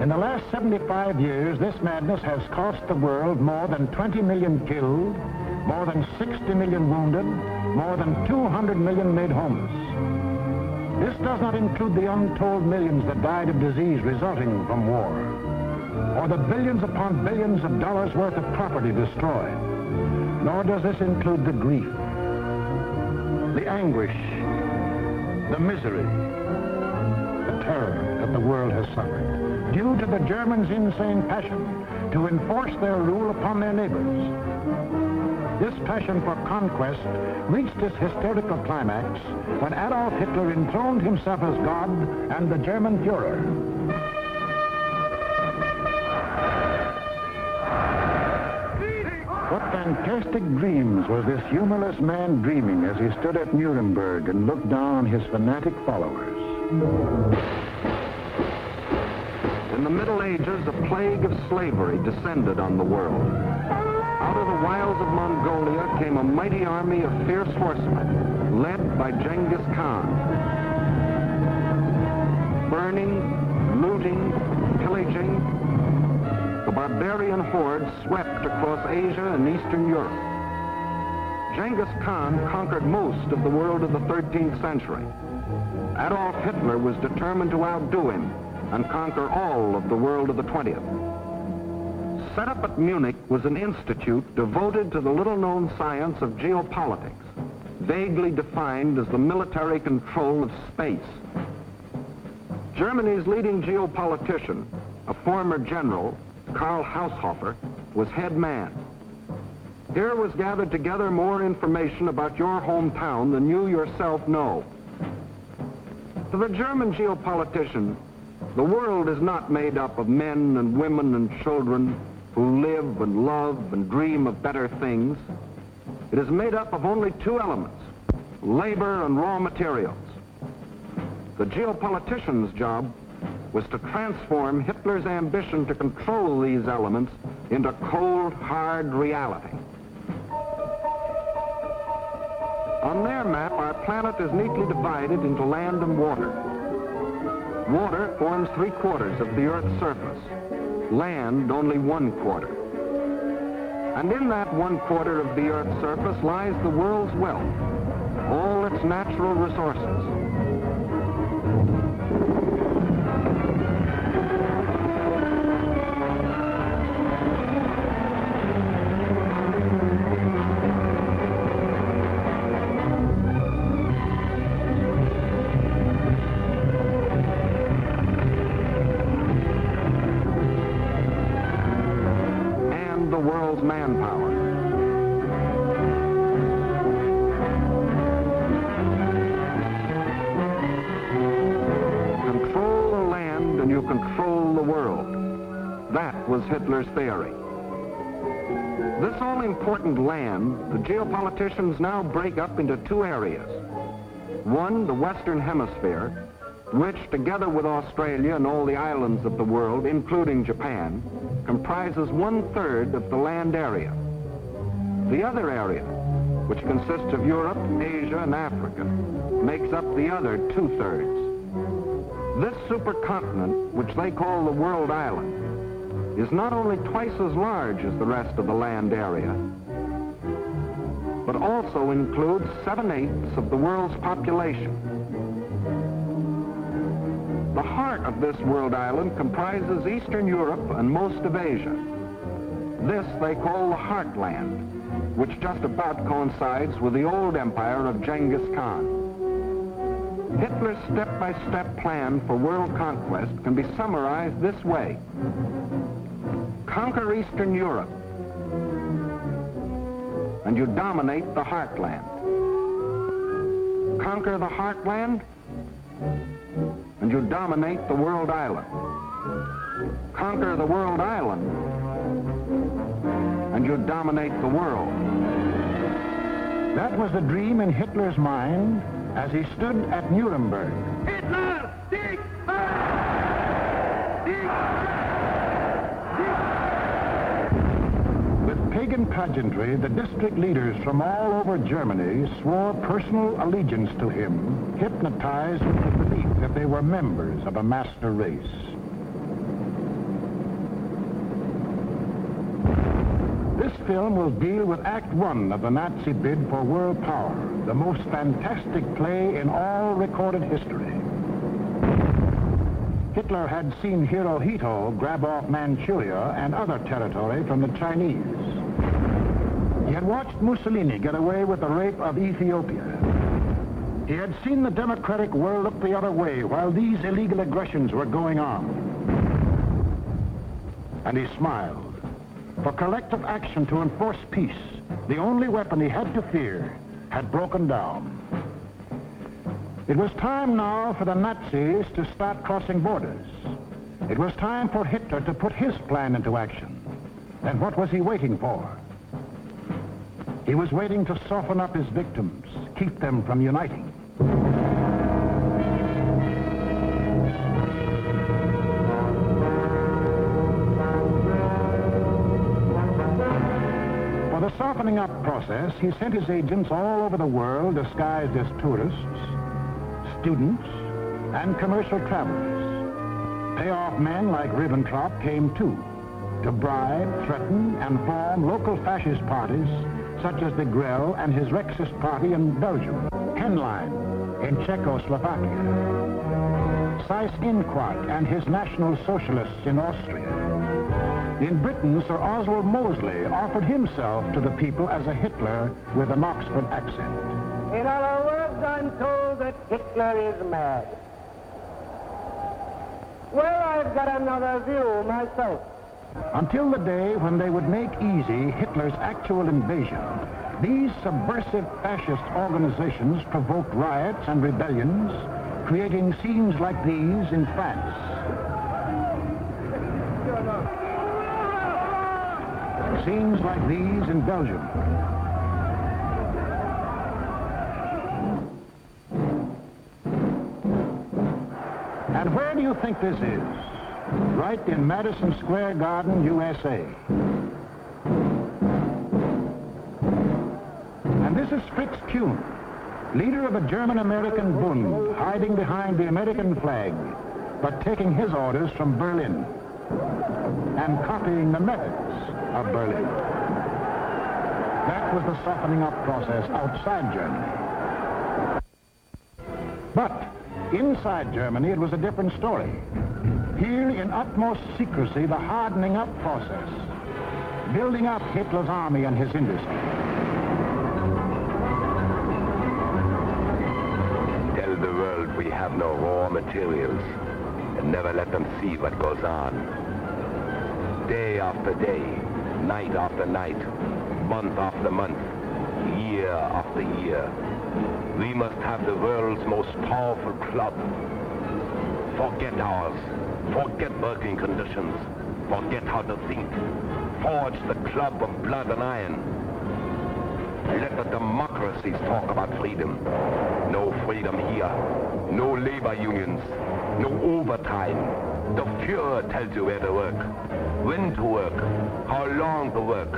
In the last 75 years, this madness has cost the world more than 20 million killed, more than 60 million wounded, more than 200 million made homeless. This does not include the untold millions that died of disease resulting from war, or the billions upon billions of dollars worth of property destroyed. Nor does this include the grief, the anguish, the misery, the terror that the world has suffered, due to the Germans' insane passion to enforce their rule upon their neighbors. This passion for conquest reached its hysterical climax when Adolf Hitler enthroned himself as God and the German Führer. What fantastic dreams was this humorless man dreaming as he stood at Nuremberg and looked down on his fanatic followers? In the Middle Ages, a plague of slavery descended on the world. Out of the wilds of Mongolia came a mighty army of fierce horsemen, led by Genghis Khan. Burning, looting, pillaging, the barbarian hordes swept across Asia and Eastern Europe. Genghis Khan conquered most of the world of the 13th century. Adolf Hitler was determined to outdo him and conquer all of the world of the 20th. Set up at Munich was an institute devoted to the little-known science of geopolitics, vaguely defined as the military control of space. Germany's leading geopolitician, a former general, Karl Haushofer, was head man. Here was gathered together more information about your hometown than you yourself know. To the German geopolitician, the world is not made up of men and women and children who live and love and dream of better things. It is made up of only two elements, labor and raw materials. The geopolitician's job was to transform Hitler's ambition to control these elements into cold, hard reality. On their map, our planet is neatly divided into land and water. Water forms 3/4 of the Earth's surface, land only 1/4. And in that 1/4 of the Earth's surface lies the world's wealth, all its natural resources. Manpower. Control the land and you control the world. That was Hitler's theory. This all-important land, the geopoliticians now break up into two areas. One, the Western Hemisphere, which, together with Australia and all the islands of the world, including Japan, comprises 1/3 of the land area. The other area, which consists of Europe, Asia, and Africa, makes up the other 2/3. This supercontinent, which they call the World Island, is not only twice as large as the rest of the land area, but also includes 7/8 of the world's population. The heart of this world island comprises Eastern Europe and most of Asia. This they call the Heartland, which just about coincides with the old empire of Genghis Khan. Hitler's step-by-step plan for world conquest can be summarized this way. Conquer Eastern Europe, and you dominate the Heartland. Conquer the Heartland, and you dominate the world island. Conquer the world island, and you dominate the world. That was the dream in Hitler's mind as he stood at Nuremberg. Hitler, Sieg! Sieg! With pagan pageantry, the district leaders from all over Germany swore personal allegiance to him, hypnotized with the belief that they were members of a master race. film will deal with Act One of the Nazi bid for world power, the most fantastic play in all recorded history. Hitler had seen Hirohito grab off Manchuria and other territory from the Chinese. He had watched Mussolini get away with the rape of Ethiopia. He had seen the democratic world look the other way while these illegal aggressions were going on. And he smiled. For collective action to enforce peace, the only weapon he had to fear, had broken down. It was time now for the Nazis to start crossing borders. It was time for Hitler to put his plan into action. And what was he waiting for? He was waiting to soften up his victims, keep them from uniting. For the softening up process, he sent his agents all over the world disguised as tourists, students, and commercial travelers. Payoff men like Ribbentrop came too, to bribe, threaten, and form local fascist parties such as the Grell and his Rexist party in Belgium, Henlein in Czechoslovakia, Seyss-Inquart and his National Socialists in Austria. In Britain, Sir Oswald Mosley offered himself to the people as a Hitler with an Oxford accent. In other words, I'm told that Hitler is mad. Well, I've got another view myself. Until the day when they would make easy Hitler's actual invasion, these subversive fascist organizations provoked riots and rebellions, creating scenes like these in France. Scenes like these in Belgium. And where do you think this is? Right in Madison Square Garden, USA. And this is Fritz Kuhn, leader of a German-American Bund, hiding behind the American flag, but taking his orders from Berlin and copying the methods of Berlin. That was the softening up process outside Germany. But inside Germany, it was a different story. Here, in utmost secrecy, the hardening up process, building up Hitler's army and his industry. Tell the world we have no raw materials, and never let them see what goes on. Day after day, night after night, month after month, year after year, we must have the world's most powerful club. Forget ours. Forget working conditions. Forget how to think. Forge the club of blood and iron. Let the democracies talk about freedom. No freedom here. No labor unions. No overtime. The Führer tells you where to work, when to work, how long to work,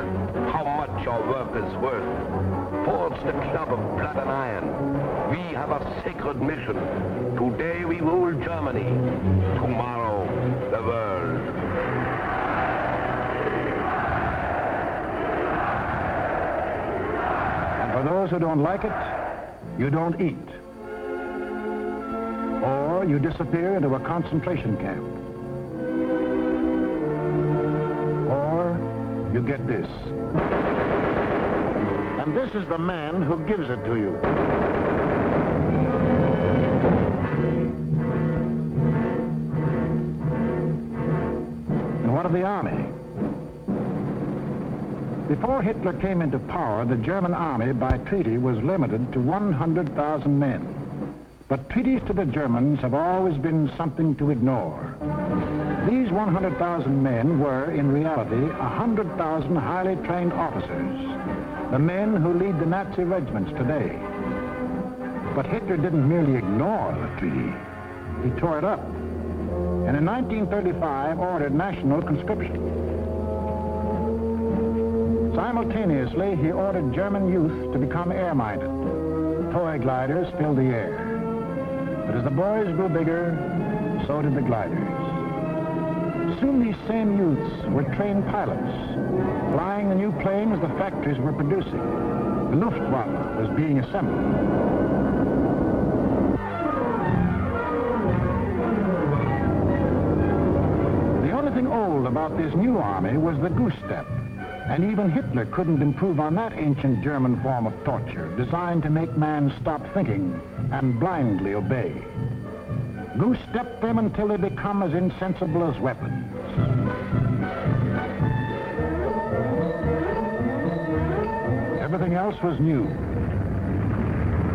how much your work is worth. Forge the club of blood and iron. We have a sacred mission. Today we rule Germany. Tomorrow, the world. And for those who don't like it, you don't eat. Or you disappear into a concentration camp. Or you get this. And this is the man who gives it to you. And what of the army? Before Hitler came into power, the German army by treaty was limited to 100,000 men. But treaties to the Germans have always been something to ignore. These 100,000 men were, in reality, 100,000 highly trained officers, the men who lead the Nazi regiments today. But Hitler didn't merely ignore the treaty. He tore it up. And in 1935, ordered national conscription. Simultaneously, he ordered German youth to become air-minded. Toy gliders filled the air. But as the boys grew bigger, so did the gliders. Soon these same youths were trained pilots, flying the new planes the factories were producing. The Luftwaffe was being assembled. The only thing old about this new army was the goose step. And even Hitler couldn't improve on that ancient German form of torture, designed to make man stop thinking and blindly obey. Goose-step them until they become as insensible as weapons. Everything else was new.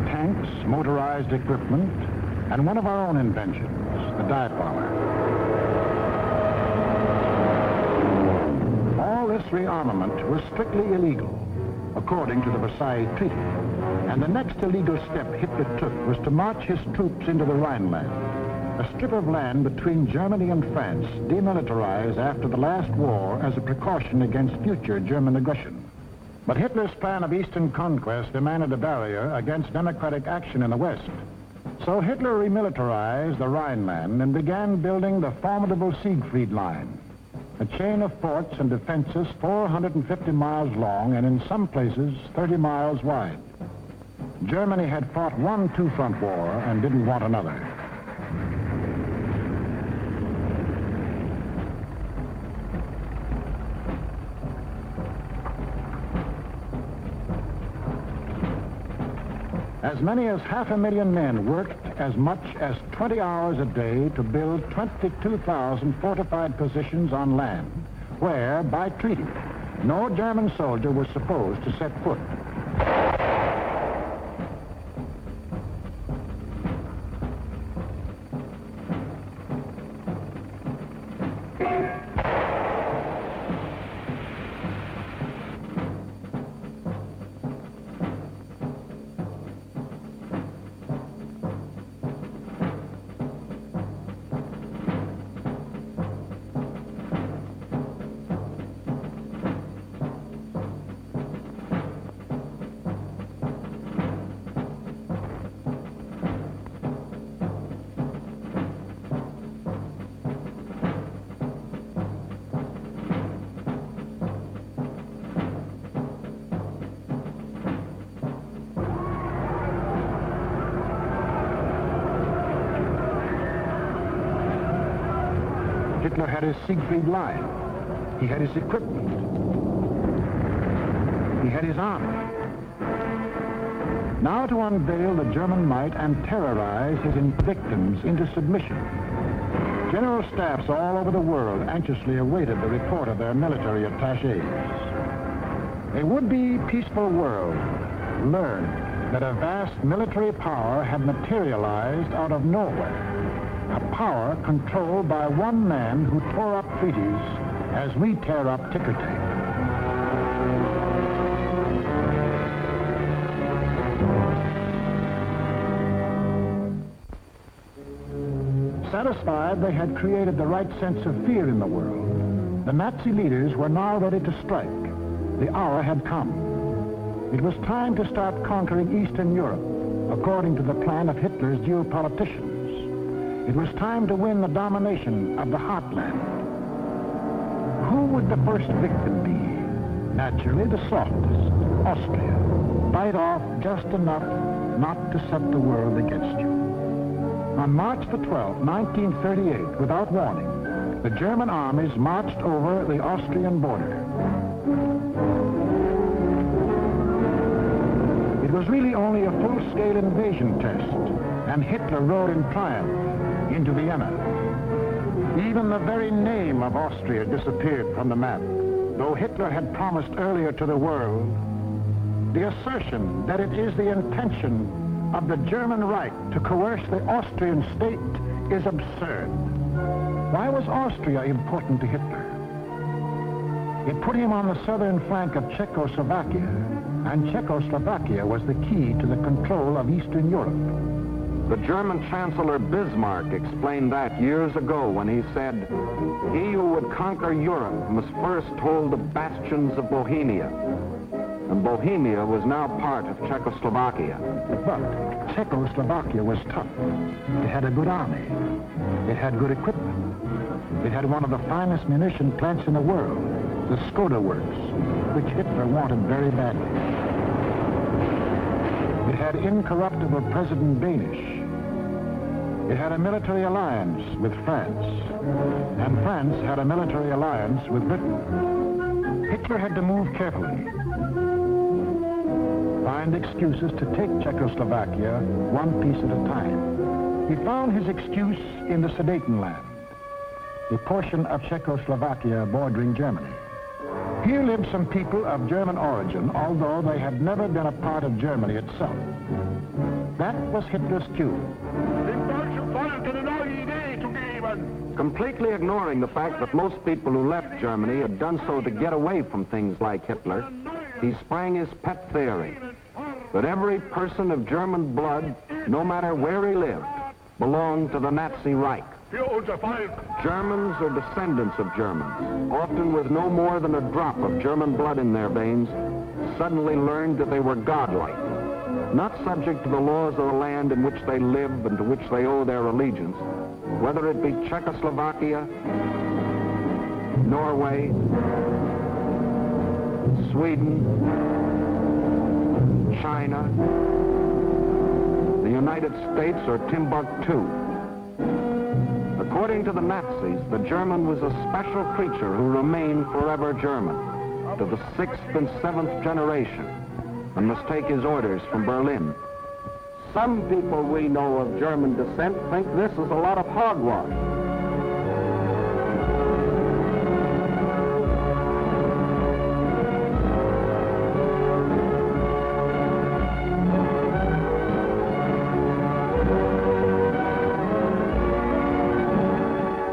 Tanks, motorized equipment, and one of our own inventions, the dive bomber. All this rearmament was strictly illegal, according to the Versailles Treaty. And the next illegal step Hitler took was to march his troops into the Rhineland, a strip of land between Germany and France, demilitarized after the last war as a precaution against future German aggression. But Hitler's plan of eastern conquest demanded a barrier against democratic action in the West. So Hitler remilitarized the Rhineland and began building the formidable Siegfried Line, a chain of forts and defenses 450 miles long and in some places 30 miles wide. Germany had fought one two-front war and didn't want another. As many as 500,000 men worked as much as 20 hours a day to build 22,000 fortified positions on land, where, by treaty, no German soldier was supposed to set foot. Hitler had his Siegfried Line. He had his equipment. He had his army. Now to unveil the German might and terrorize his victims into submission. General staffs all over the world anxiously awaited the report of their military attachés. A would-be peaceful world learned that a vast military power had materialized out of nowhere. A power controlled by one man who tore up treaties as we tear up ticker tape. Satisfied they had created the right sense of fear in the world, the Nazi leaders were now ready to strike. The hour had come. It was time to start conquering Eastern Europe, according to the plan of Hitler's geopoliticians. It was time to win the domination of the heartland. Who would the first victim be? Naturally, the softest, Austria. Bite off just enough not to set the world against you. On March the 12th, 1938, without warning, the German armies marched over the Austrian border. It was really only a full-scale invasion test, and Hitler rode in triumph into Vienna. Even the very name of Austria disappeared from the map, though Hitler had promised earlier to the world the assertion that it is the intention of the German Reich to coerce the Austrian state is absurd. Why was Austria important to Hitler? It put him on the southern flank of Czechoslovakia, and Czechoslovakia was the key to the control of Eastern Europe. The German Chancellor Bismarck explained that years ago when he said, "He who would conquer Europe must first hold the bastions of Bohemia." And Bohemia was now part of Czechoslovakia. But Czechoslovakia was tough. It had a good army. It had good equipment. It had one of the finest munition plants in the world, the Skoda Works. which Hitler wanted very badly. It had incorruptible President Danish. It had a military alliance with France, and France had a military alliance with Britain. Hitler had to move carefully, find excuses to take Czechoslovakia one piece at a time. He found his excuse in the Sudetenland, a portion of Czechoslovakia bordering Germany. Here lived some people of German origin, although they had never been a part of Germany itself. That was Hitler's cue. Completely ignoring the fact that most people who left Germany had done so to get away from things like Hitler, he sprang his pet theory that every person of German blood, no matter where he lived, belonged to the Nazi Reich. Germans or descendants of Germans, often with no more than a drop of German blood in their veins, suddenly learned that they were godlike, not subject to the laws of the land in which they live and to which they owe their allegiance, whether it be Czechoslovakia, Norway, Sweden, China, the United States, or Timbuktu. According to the Nazis, the German was a special creature who remained forever German, to the 6th and 7th generation, and must take his orders from Berlin. Some people we know of German descent think this is a lot of hogwash.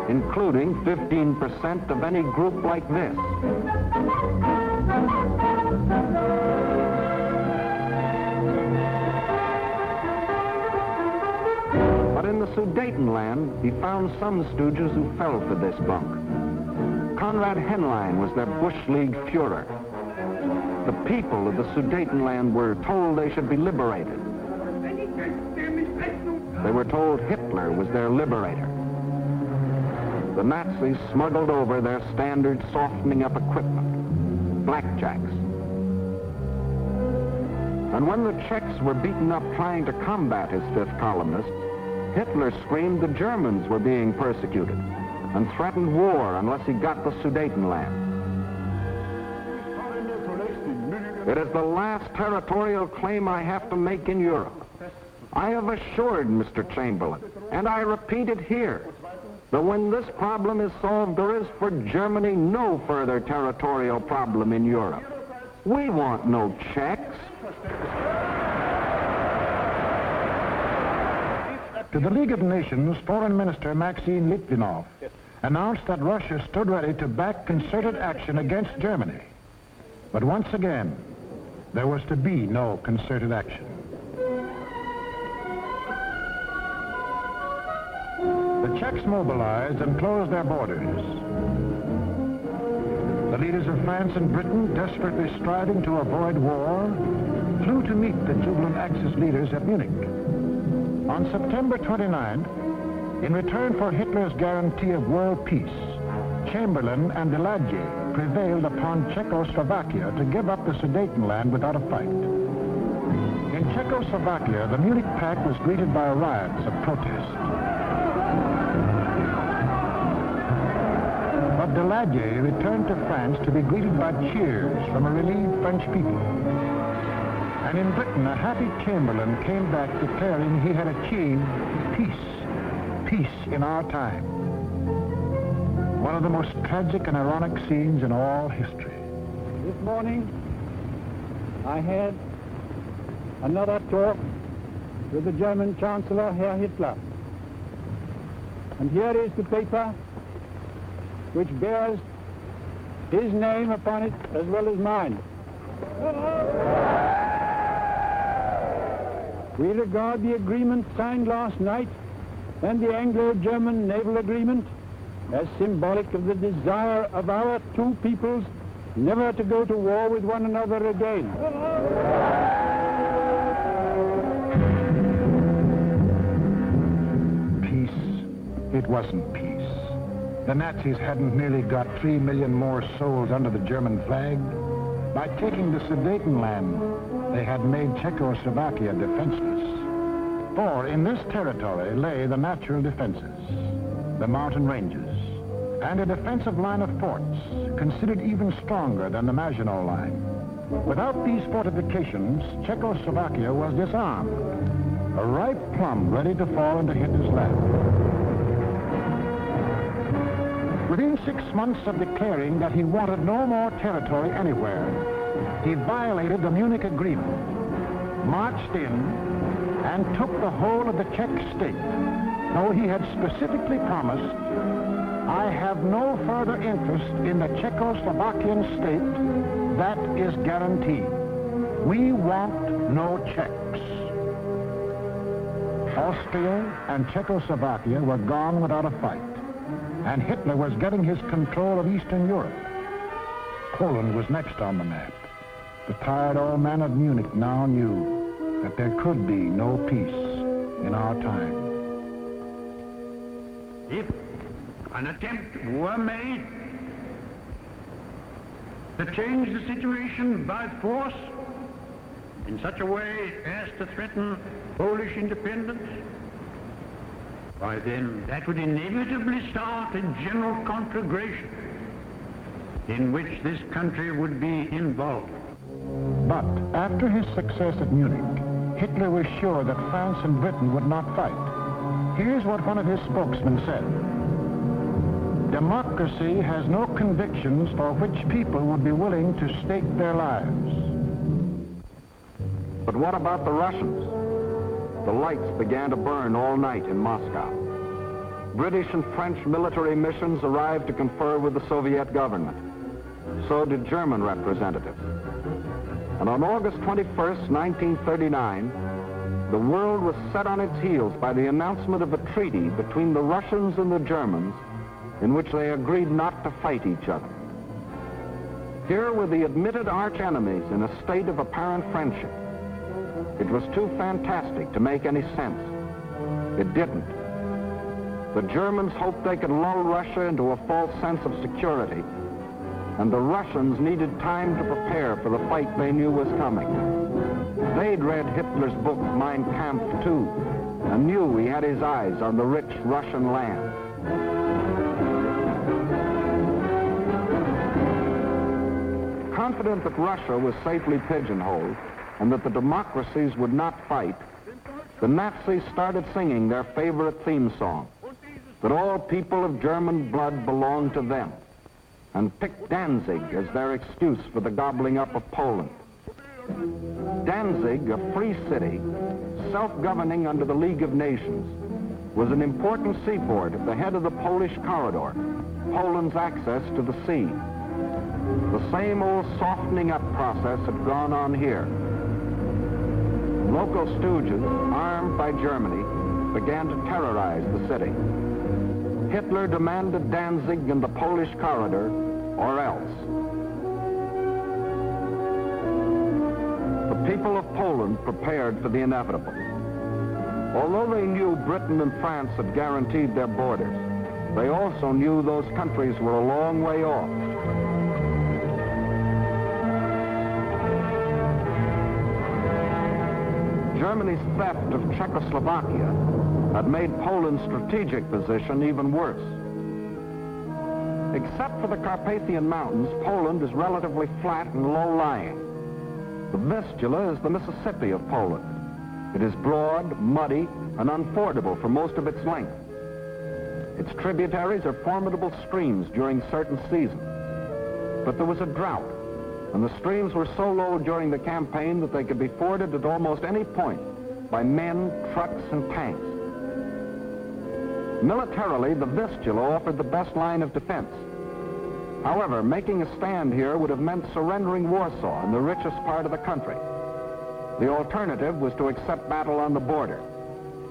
Including 15% of any group like this. But in the Sudetenland, he found some stooges who fell for this bunk. Konrad Henlein was their Bush League Führer. The people of the Sudetenland were told they should be liberated. They were told Hitler was their liberator. The Nazis smuggled over their standard softening up equipment, blackjacks. And when the Czechs were beaten up trying to combat his fifth columnists, Hitler screamed the Germans were being persecuted and threatened war unless he got the Sudetenland. It is the last territorial claim I have to make in Europe. I have assured Mr. Chamberlain, and I repeat it here, that when this problem is solved, there is for Germany no further territorial problem in Europe. We want no Czechs. To the League of Nations, Foreign Minister Maxim Litvinov announced that Russia stood ready to back concerted action against Germany. But once again, there was to be no concerted action. The Czechs mobilized and closed their borders. The leaders of France and Britain, desperately striving to avoid war, flew to meet the jubilant Axis leaders at Munich. On September 29th, in return for Hitler's guarantee of world peace, Chamberlain and Daladier prevailed upon Czechoslovakia to give up the Sudetenland without a fight. In Czechoslovakia, the Munich Pact was greeted by riots of protest. But Daladier returned to France to be greeted by cheers from a relieved French people. And in Britain, a happy Chamberlain came back declaring he had achieved peace in our time. One of the most tragic and ironic scenes in all history. This morning, I had another talk with the German Chancellor, Herr Hitler. And here is the paper which bears his name upon it as well as mine. We regard the agreement signed last night and the Anglo-German naval agreement as symbolic of the desire of our two peoples never to go to war with one another again. Peace. It wasn't peace. The Nazis hadn't merely got 3 million more souls under the German flag. By taking the Sudetenland, they had made Czechoslovakia defenseless. For in this territory lay the natural defenses, the mountain ranges, and a defensive line of forts, considered even stronger than the Maginot Line. Without these fortifications, Czechoslovakia was disarmed, a ripe plum ready to fall into Hitler's lap. Within 6 months of declaring that he wanted no more territory anywhere, he violated the Munich Agreement, marched in, and took the whole of the Czech state, though he had specifically promised, "I have no further interest in the Czechoslovakian state. That is guaranteed. We want no Czechs." Austria and Czechoslovakia were gone without a fight, and Hitler was getting his control of Eastern Europe. Poland was next on the map. The tired old man of Munich now knew that there could be no peace in our time. If an attempt were made to change the situation by force in such a way as to threaten Polish independence, why then that would inevitably start a general conflagration in which this country would be involved. But after his success at Munich, Hitler was sure that France and Britain would not fight. Here's what one of his spokesmen said: "Democracy has no convictions for which people would be willing to stake their lives." But what about the Russians? The lights began to burn all night in Moscow. British and French military missions arrived to confer with the Soviet government. So did German representatives. And on August 21st, 1939, the world was set on its heels by the announcement of a treaty between the Russians and the Germans in which they agreed not to fight each other. Here were the admitted arch-enemies in a state of apparent friendship. It was too fantastic to make any sense. It didn't. The Germans hoped they could lull Russia into a false sense of security, and the Russians needed time to prepare for the fight they knew was coming. They'd read Hitler's book, Mein Kampf, too, and knew he had his eyes on the rich Russian land. Confident that Russia was safely pigeonholed and that the democracies would not fight, the Nazis started singing their favorite theme song, that all people of German blood belonged to them, and picked Danzig as their excuse for the gobbling up of Poland. Danzig, a free city, self-governing under the League of Nations, was an important seaport at the head of the Polish corridor, Poland's access to the sea. The same old softening up process had gone on here. Local stooges, armed by Germany, began to terrorize the city. Hitler demanded Danzig and the Polish corridor, or else. The people of Poland prepared for the inevitable. Although they knew Britain and France had guaranteed their borders, they also knew those countries were a long way off. Germany's theft of Czechoslovakia had made Poland's strategic position even worse. Except for the Carpathian Mountains, Poland is relatively flat and low-lying. The Vistula is the Mississippi of Poland. It is broad, muddy, and unfordable for most of its length. Its tributaries are formidable streams during certain seasons. But there was a drought, and the streams were so low during the campaign that they could be forded at almost any point by men, trucks, and tanks. Militarily, the Vistula offered the best line of defense. However, making a stand here would have meant surrendering Warsaw in the richest part of the country. The alternative was to accept battle on the border.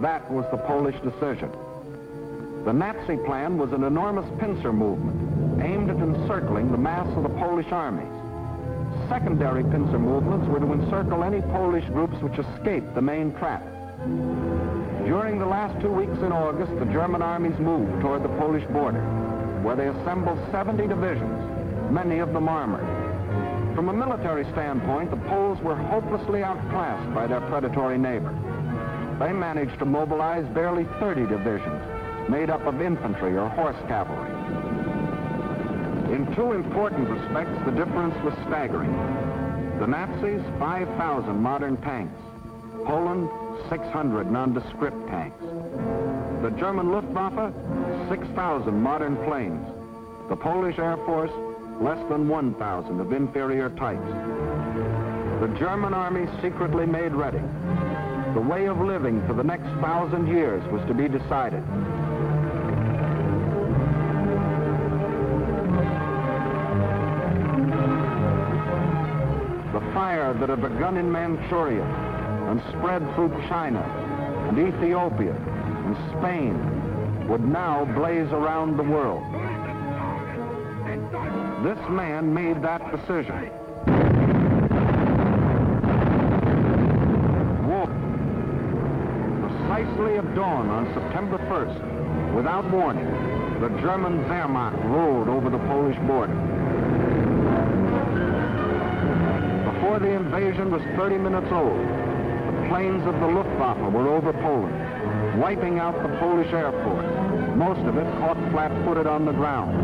That was the Polish decision. The Nazi plan was an enormous pincer movement aimed at encircling the mass of the Polish armies. Secondary pincer movements were to encircle any Polish groups which escaped the main trap. During the last 2 weeks in August, the German armies moved toward the Polish border, where they assembled 70 divisions, many of them armored. From a military standpoint, the Poles were hopelessly outclassed by their predatory neighbor. They managed to mobilize barely 30 divisions, made up of infantry or horse cavalry. In two important respects, the difference was staggering. The Nazis, 5,000 modern tanks. Poland, 600 nondescript tanks. The German Luftwaffe, 6,000 modern planes. The Polish Air Force, less than 1,000 of inferior types. The German army secretly made ready. The way of living for the next 1,000 years was to be decided. The fire that had begun in Manchuria and spread through China and Ethiopia and Spain would now blaze around the world. This man made that decision. War. Precisely at dawn on September 1st, without warning, the German Wehrmacht rolled over the Polish border. Before the invasion was 30 minutes old, the planes of the Luftwaffe were over Poland, wiping out the Polish Air Force, most of it caught flat-footed on the ground.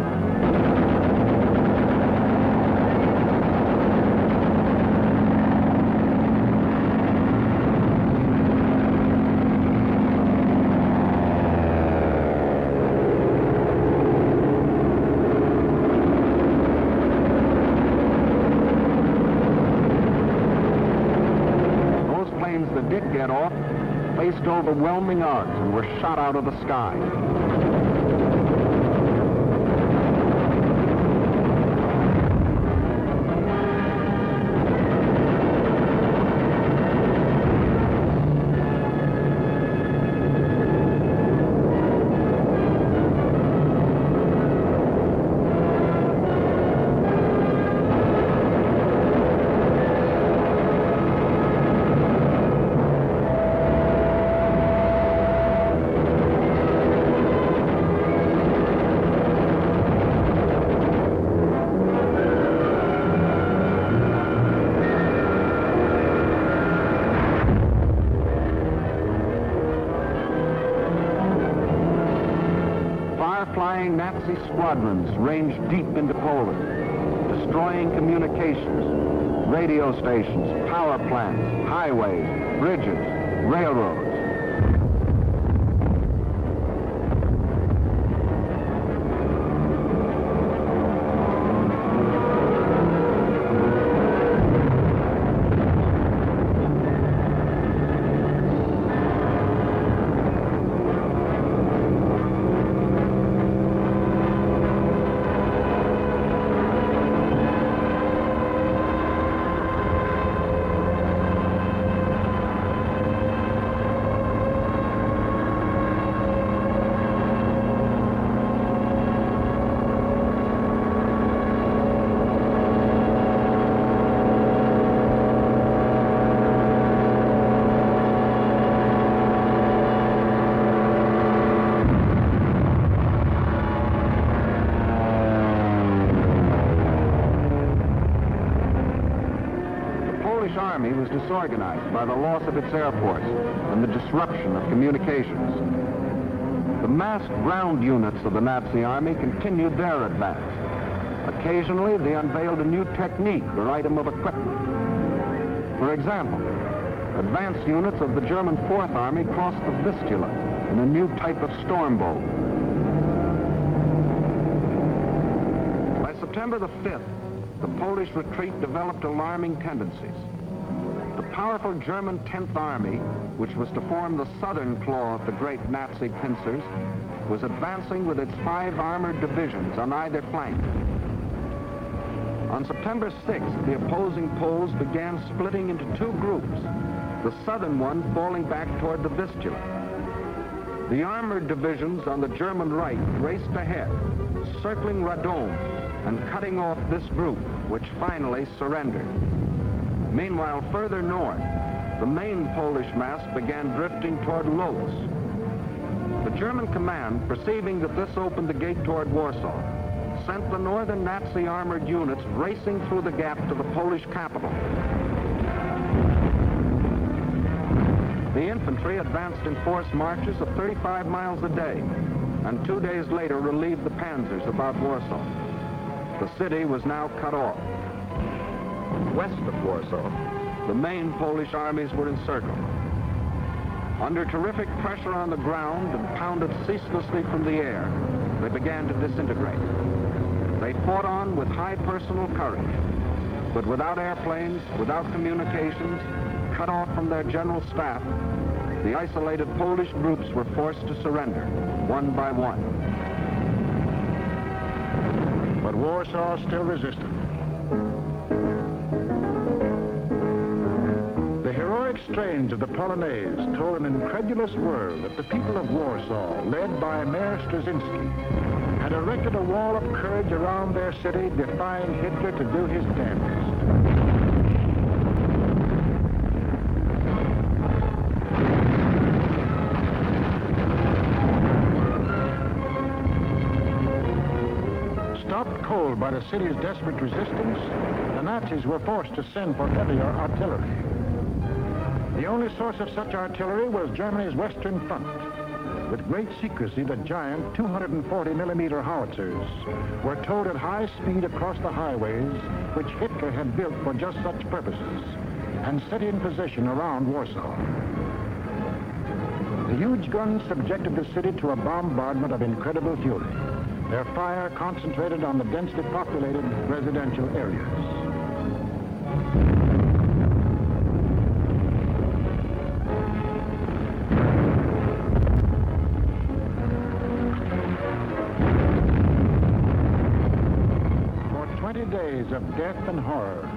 That did get off faced overwhelming odds and were shot out of the sky. Flying Nazi squadrons ranged deep into Poland, destroying communications, radio stations, power plants, highways, bridges, railroads. The Army was disorganized by the loss of its Air Force and the disruption of communications. The massed ground units of the Nazi Army continued their advance. Occasionally, they unveiled a new technique or item of equipment. For example, advanced units of the German Fourth Army crossed the Vistula in a new type of storm boat. By September the 5th, the Polish retreat developed alarming tendencies. The powerful German 10th Army, which was to form the southern claw of the great Nazi pincers, was advancing with its 5 armored divisions on either flank. On September 6th, the opposing Poles began splitting into 2 groups, the southern one falling back toward the Vistula. The armored divisions on the German right raced ahead, circling Radom and cutting off this group, which finally surrendered. Meanwhile, further north, the main Polish mass began drifting toward Lodz. The German command, perceiving that this opened the gate toward Warsaw, sent the northern Nazi armored units racing through the gap to the Polish capital. The infantry advanced in forced marches of 35 miles a day, and 2 days later relieved the panzers about Warsaw. The city was now cut off. West of Warsaw, the main Polish armies were encircled. Under terrific pressure on the ground and pounded ceaselessly from the air, they began to disintegrate. They fought on with high personal courage, but without airplanes, without communications, cut off from their general staff, the isolated Polish groups were forced to surrender, one by one. But Warsaw still resisted. The heroic strains of the Polonaise told an incredulous world that the people of Warsaw, led by Mayor Straczynski, had erected a wall of courage around their city, defying Hitler to do his damnedest. Stopped cold by the city's desperate resistance, the Nazis were forced to send for heavier artillery. The only source of such artillery was Germany's Western Front. With great secrecy, the giant 240mm howitzers were towed at high speed across the highways which Hitler had built for just such purposes and set in position around Warsaw. The huge guns subjected the city to a bombardment of incredible fury, their fire concentrated on the densely populated residential areas. For 20 days of death and horror,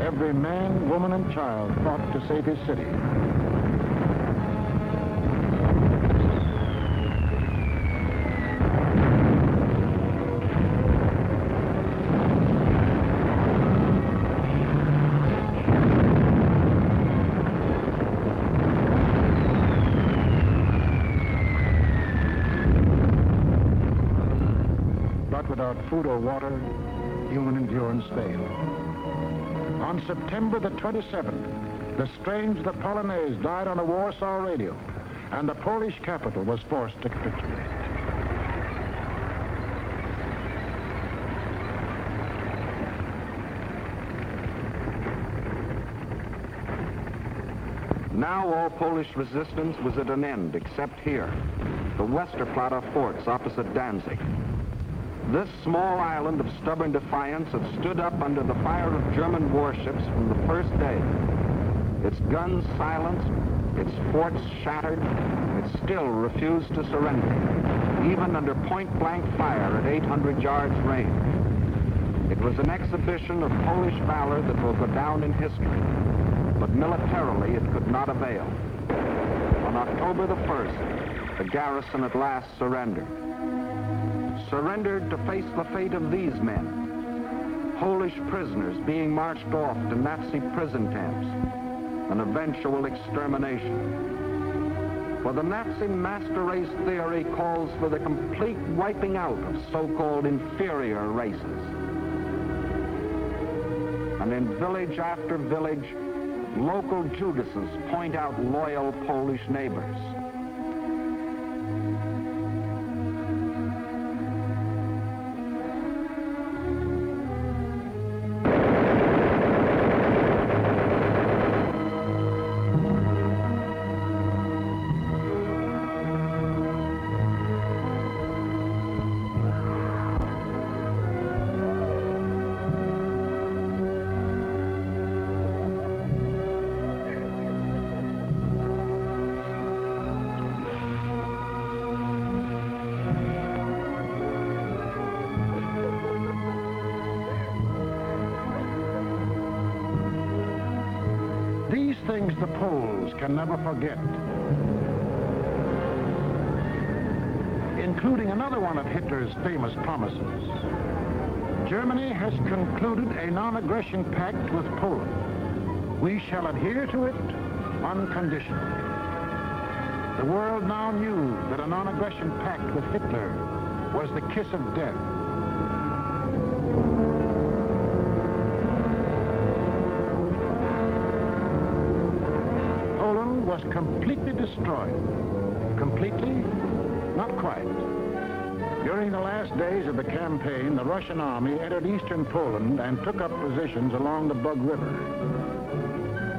every man, woman, and child fought to save his city. Without food or water, human endurance failed. On September the 27th, the strains of the Polonaise died on a Warsaw radio, and the Polish capital was forced to capitulate. Now all Polish resistance was at an end, except here, the Westerplatte forts opposite Danzig. This small island of stubborn defiance had stood up under the fire of German warships from the first day. Its guns silenced, its forts shattered, it still refused to surrender, even under point-blank fire at 800 yards range. It was an exhibition of Polish valor that will go down in history, but militarily it could not avail. On October the 1st, the garrison at last surrendered. Surrendered to face the fate of these men, Polish prisoners being marched off to Nazi prison camps, an eventual extermination. For the Nazi master race theory calls for the complete wiping out of so-called inferior races. And in village after village, local Judases point out loyal Polish neighbors. These things the Poles can never forget, including another one of Hitler's famous promises. Germany has concluded a non-aggression pact with Poland. We shall adhere to it unconditionally. The world now knew that a non-aggression pact with Hitler was the kiss of death. was completely destroyed. Completely? Not quite. During the last days of the campaign, the Russian army entered eastern Poland and took up positions along the Bug River.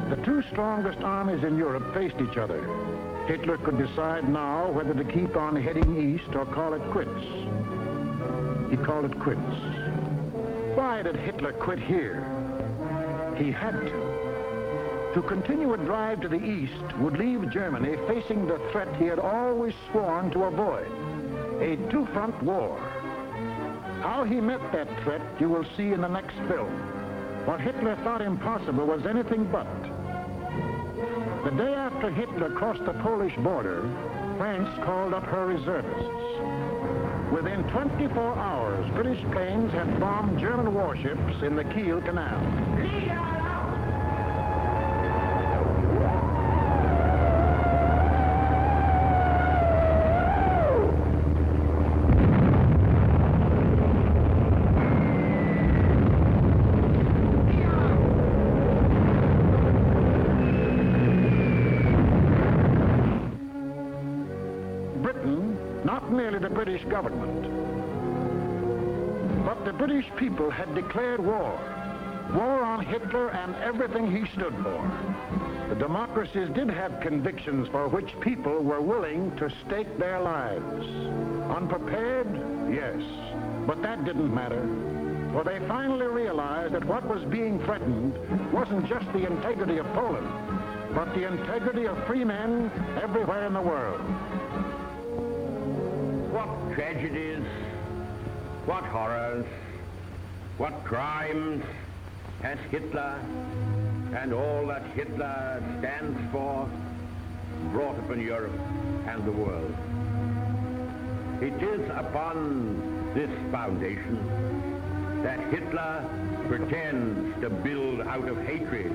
The two strongest armies in Europe faced each other. Hitler could decide now whether to keep on heading east or call it quits. He called it quits. Why did Hitler quit here? He had to. To continue a drive to the east would leave Germany facing the threat he had always sworn to avoid, a two-front war. How he met that threat you will see in the next film. What Hitler thought impossible was anything but. The day after Hitler crossed the Polish border, France called up her reservists. Within 24 hours, British planes had bombed German warships in the Kiel Canal. Not merely the British government, but the British people had declared war. War on Hitler and everything he stood for. The democracies did have convictions for which people were willing to stake their lives. Unprepared? Yes. But that didn't matter. For they finally realized that what was being threatened wasn't just the integrity of Poland, but the integrity of free men everywhere in the world. What tragedies, what horrors, what crimes has Hitler and all that Hitler stands for brought upon Europe and the world. It is upon this foundation that Hitler pretends to build out of hatred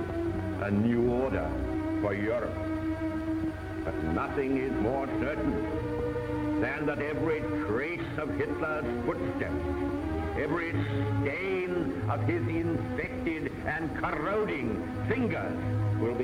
a new order for Europe. But nothing is more certain than that every trace of Hitler's footsteps, every stain of his infected and corroding fingers will be